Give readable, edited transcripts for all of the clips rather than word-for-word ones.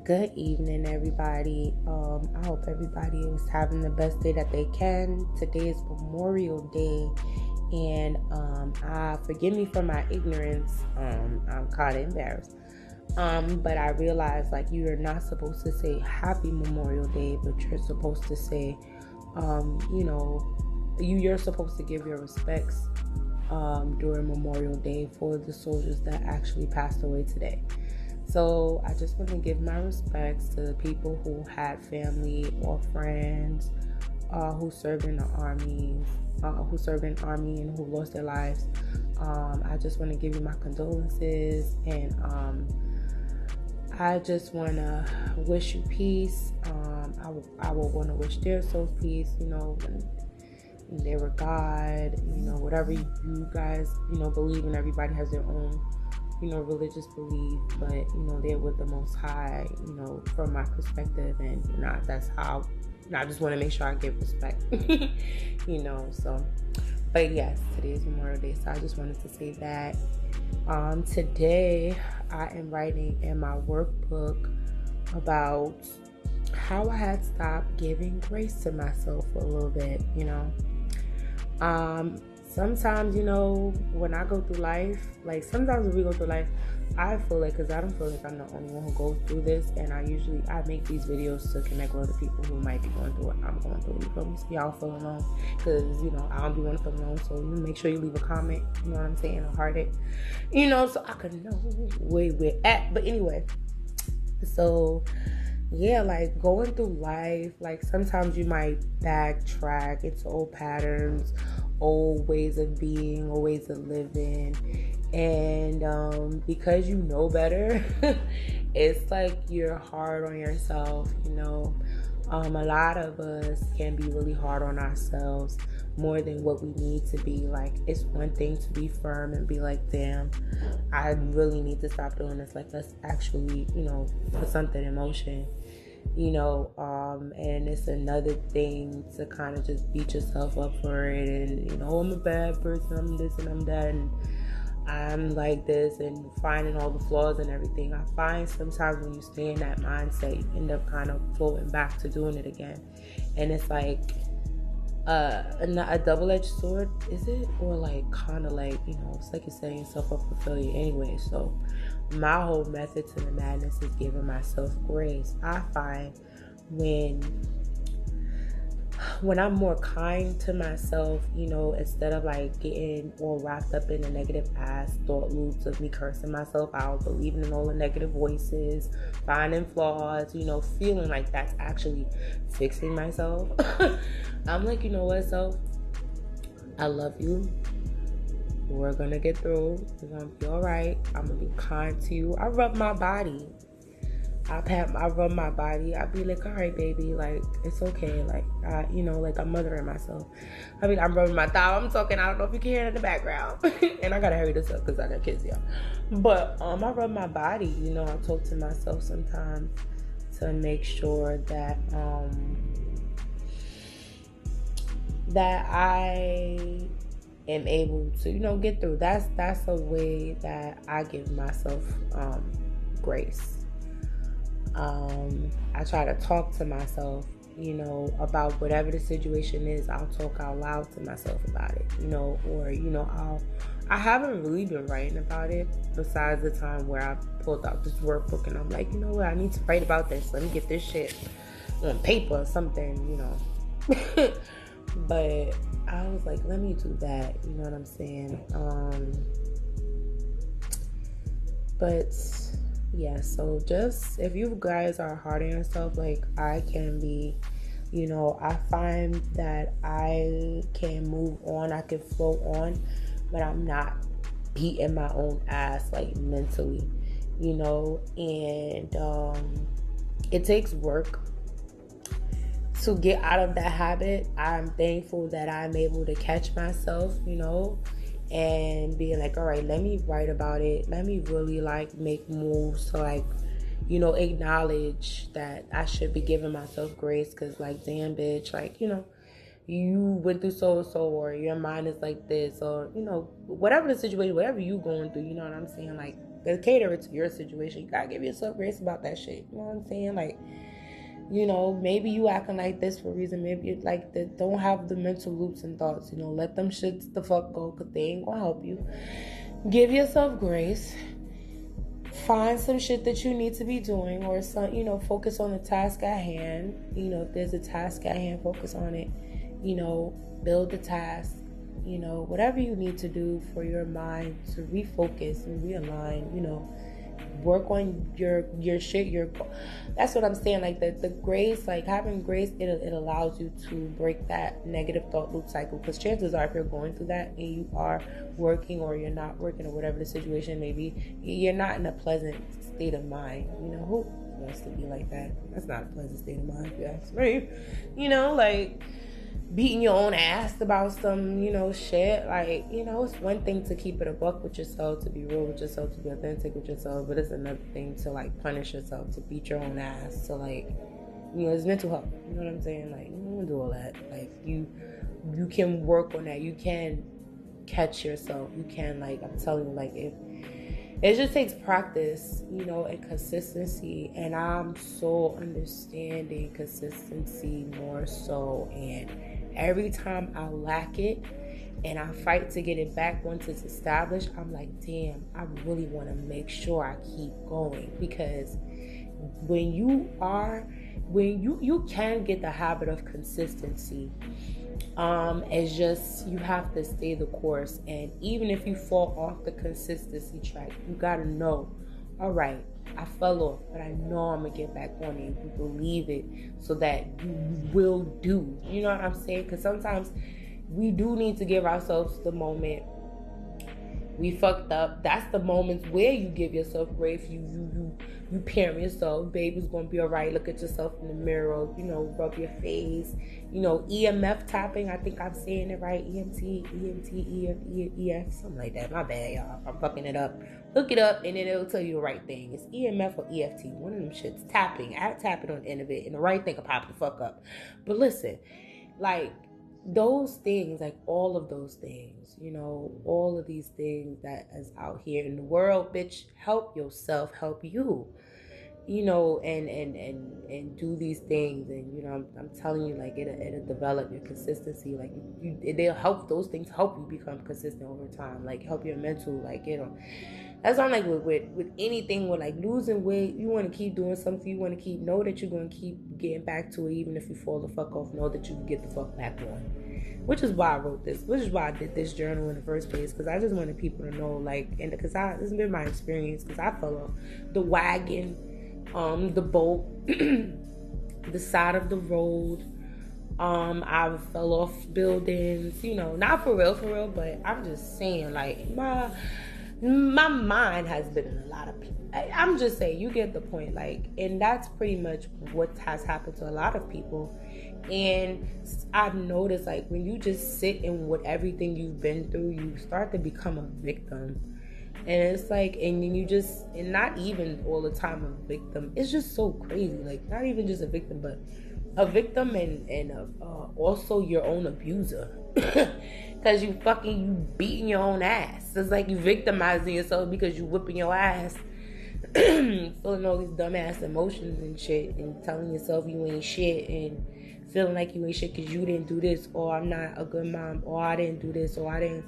Good evening, everybody. I hope everybody is having the best day that they can. Today is Memorial Day, and forgive me for my ignorance. I'm kind of embarrassed. But I realized you are not supposed to say Happy Memorial Day, but you're supposed to say, you're supposed to give your respects during Memorial Day for the soldiers that actually passed away today. So I just want to give my respects to the people who had family or friends who served in the army, and who lost their lives. I just want to give you my condolences, and I just want to wish you peace. I will want to wish their souls peace. When they were God. Whatever you guys believe in. Everybody has their own religious belief, but they're with the Most High, from my perspective, and that's how I just want to make sure I give respect. So, but yes, today is Memorial Day, so I just wanted to say that. Today I am writing in my workbook about how I had stopped giving grace to myself for a little bit. Sometimes, when I go through life, sometimes when we go through life, I feel because I don't feel like I'm the only one who goes through this, and I make these videos to connect with other people who might be going through what I'm going through. You feel me? So y'all feel alone, because, I don't be want to feel alone, so make sure you leave a comment, you know what I'm saying, or heart it, so I can know where we're at. But anyway, so yeah, going through life, sometimes you might backtrack into old patterns, old ways of being, old ways of living, and because you know better, it's you're hard on yourself. A lot of us can be really hard on ourselves, more than what we need to be. It's one thing to be firm and be damn, I really need to stop doing this. Let's actually put something in motion. And it's another thing to kind of just beat yourself up for it, and I'm a bad person, I'm this and I'm that, and I'm like this, and finding all the flaws and everything. I find sometimes when you stay in that mindset, you end up kind of floating back to doing it again, and it's a double-edged sword, is it? Or kind of it's you're setting yourself up for failure anyway. So my whole method to the madness is giving myself grace. I find when I'm more kind to myself, instead of getting all wrapped up in the negative ass thought loops of me cursing myself out, believing in all the negative voices, finding flaws, feeling that's actually fixing myself. I'm you know what, self? I love you. We're gonna get through. We're gonna be alright. I'm gonna be kind to you. I rub my body. I rub my body. I be all right, baby, it's okay. I'm mothering myself. I'm rubbing my thigh. I'm talking. I don't know if you can hear it in the background. And I gotta hurry this up because I got kids, y'all. But I rub my body. I talk to myself sometimes to make sure that that I am able to get through. That's a way that I give myself grace. I try to talk to myself, about whatever the situation is. I'll talk out loud to myself about it, or I haven't really been writing about it besides the time where I pulled out this workbook and I'm what, I need to write about this. Let me get this shit on paper or something, But I was let me do that, you know what I'm saying? But yeah, so just if you guys are hard on yourself, I can be, I find that I can move on, I can float on, but I'm not beating my own ass mentally, and it takes work to get out of that habit. I'm thankful that I'm able to catch myself, and being all right, let me write about it. Let me really make moves to acknowledge that I should be giving myself grace, because damn bitch, you went through so and so, or your mind is this, or whatever the situation, whatever you going through, you know what I'm saying, cater it to your situation. You gotta give yourself grace about that shit. You know what I'm saying? Like, you know, maybe you acting like this for a reason. Maybe you like that. Don't have the mental loops and thoughts. You know, let them shits the fuck go, because they ain't gonna help you. Give yourself grace. Find some shit that you need to be doing, or some, you know, focus on the task at hand. You know, if there's a task at hand, focus on it. You know, build the task. You know, whatever you need to do for your mind to refocus and realign. You know, work on your shit. That's what I'm saying. Like the grace, like having grace, it allows you to break that negative thought loop cycle. Because chances are, if you're going through that and you are working or you're not working or whatever the situation may be, you're not in a pleasant state of mind. You know, who wants to be like that? That's not a pleasant state of mind, if you ask me. You know, like beating your own ass about some, you know, shit. Like, you know, it's one thing to keep it a buck with yourself, to be real with yourself, to be authentic with yourself, but it's another thing to like punish yourself, to beat your own ass, to like, you know, it's mental health. You know what I'm saying? Like, you don't do all that. Like, you can work on that. You can catch yourself. You can, like, I'm telling you, like, if it just takes practice, you know, and consistency. And I'm so understanding consistency more so. And every time I lack it and I fight to get it back once it's established, I'm like, damn, I really want to make sure I keep going. Because when you can get the habit of consistency, it's just, you have to stay the course. And even if you fall off the consistency track, you gotta know, all right, I fell off, but I know I'm gonna get back on it. You believe it, so that you will do. You know what I'm saying? Because sometimes we do need to give ourselves the moment we fucked up. That's the moments where you give yourself grace. You parent yourself. Baby's gonna be all right. Look at yourself in the mirror. You know, rub your face. You know, EMF tapping. I think I'm saying it right. EMF, something like that. My bad, y'all. I'm fucking it up. Look it up, and then it'll tell you the right thing. It's EMF or EFT. One of them shits. Tapping. I tap it on the end of it, and the right thing will pop the fuck up. But listen, like, those things, like all of those things, you know, all of these things that is out here in the world, bitch, help yourself, help you, you know, and do these things. And, you know, I'm telling you, like, it'll develop your consistency. Like, they'll help, those things help you become consistent over time, like help your mental, like, you know. That's why I'm like, with anything, with like losing weight, you want to keep doing something. You want to know that you're going to keep getting back to it. Even if you fall the fuck off, know that you can get the fuck back on. Which is why I wrote this. Which is why I did this journal in the first place. Because I just wanted people to know, like, and because this has been my experience. Because I fell off the wagon, the boat, the side of the road. I fell off buildings. You know, not for real, but I'm just saying, like, my mind has been in a lot of people. I'm just saying, you get the point. Like, and that's pretty much what has happened to a lot of people. And I've noticed, like, when you just sit in what everything you've been through, you start to become a victim. And it's like, and then you just, and not even all the time a victim. It's just so crazy. Like, not even just a victim, but a victim and also your own abuser. Because you beating your own ass. It's like you victimizing yourself because you whipping your ass, feeling all these dumbass emotions and shit, and telling yourself you ain't shit, and feeling like you ain't shit because you didn't do this, or I'm not a good mom, or I didn't do this, or I didn't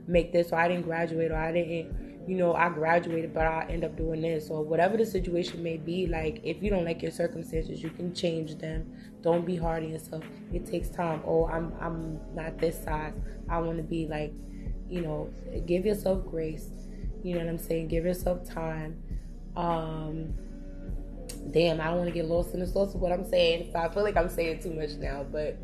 make this, or I didn't graduate, or I didn't, you know, I graduated but I end up doing this, or whatever the situation may be. Like, if you don't like your circumstances, you can change them. Don't be hard on yourself. It takes time. Oh, I'm not this size. I want to be like, you know, give yourself grace. You know what I'm saying? Give yourself time. Damn, I don't want to get lost in the sauce of what I'm saying. So I feel like I'm saying too much now, but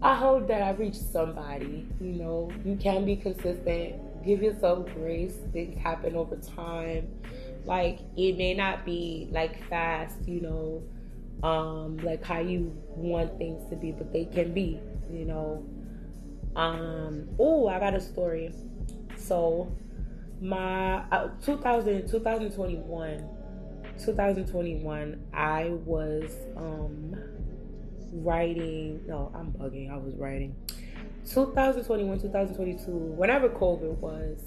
I hope that I reached somebody. You know, you can be consistent. Give yourself grace. Things happen over time. Like, it may not be like fast, you know, like how you want things to be, but they can be, you know. I got a story. So my 2021, I was writing. No, I'm bugging. I was writing 2021, 2022, whenever COVID was.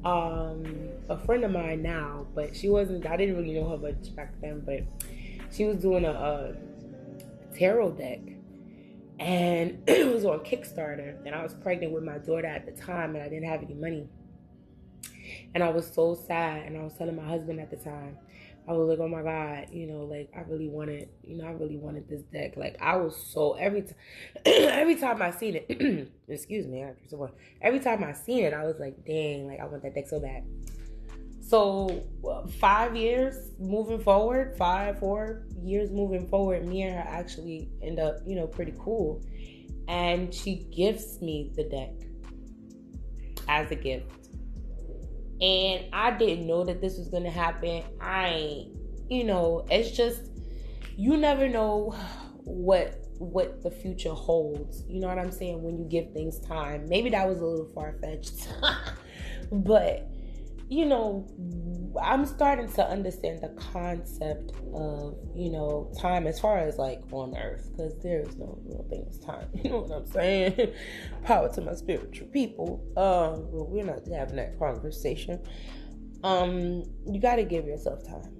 a friend of mine now, but she wasn't. I didn't really know her much back then, but she was doing a tarot deck, and it was on Kickstarter. And I was pregnant with my daughter at the time, and I didn't have any money, and I was so sad. And I was telling my husband at the time, I was like, oh my God, like I really wanted this deck. Like I was so every time I seen it, excuse me, every time I seen it, I was like, dang, like I want that deck so bad. So 5 years moving forward, 4 years moving forward, me and her actually end up, pretty cool. And she gifts me the deck as a gift. And I didn't know that this was going to happen. It's just, you never know what the future holds. You know what I'm saying? When you give things time. Maybe that was a little far-fetched. But, I'm starting to understand the concept of, time as far as like on earth. Because there is no real thing as time. You know what I'm saying? Power to my spiritual people. Well, we're not having that conversation. You got to give yourself time.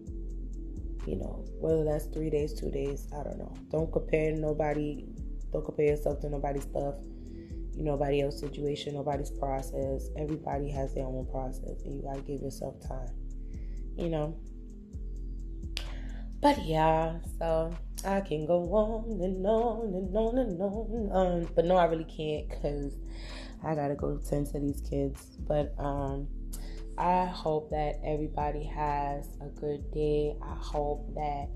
Whether that's 3 days, 2 days, I don't know. Don't compare yourself to nobody's stuff, nobody else's situation, nobody's process. Everybody has their own process, and you gotta give yourself time, But yeah, so I can go on and on and on and on. But no, I really can't, because I gotta go tend to these kids. But I hope that everybody has a good day. I hope that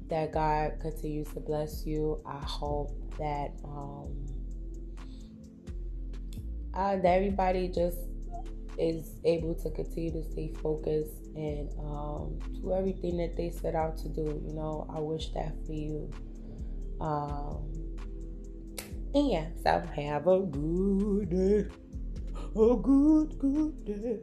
that God continues to bless you. I hope that that everybody just is able to continue to stay focused and do everything that they set out to do. I wish that for you. And yeah, so have a good day. A good day.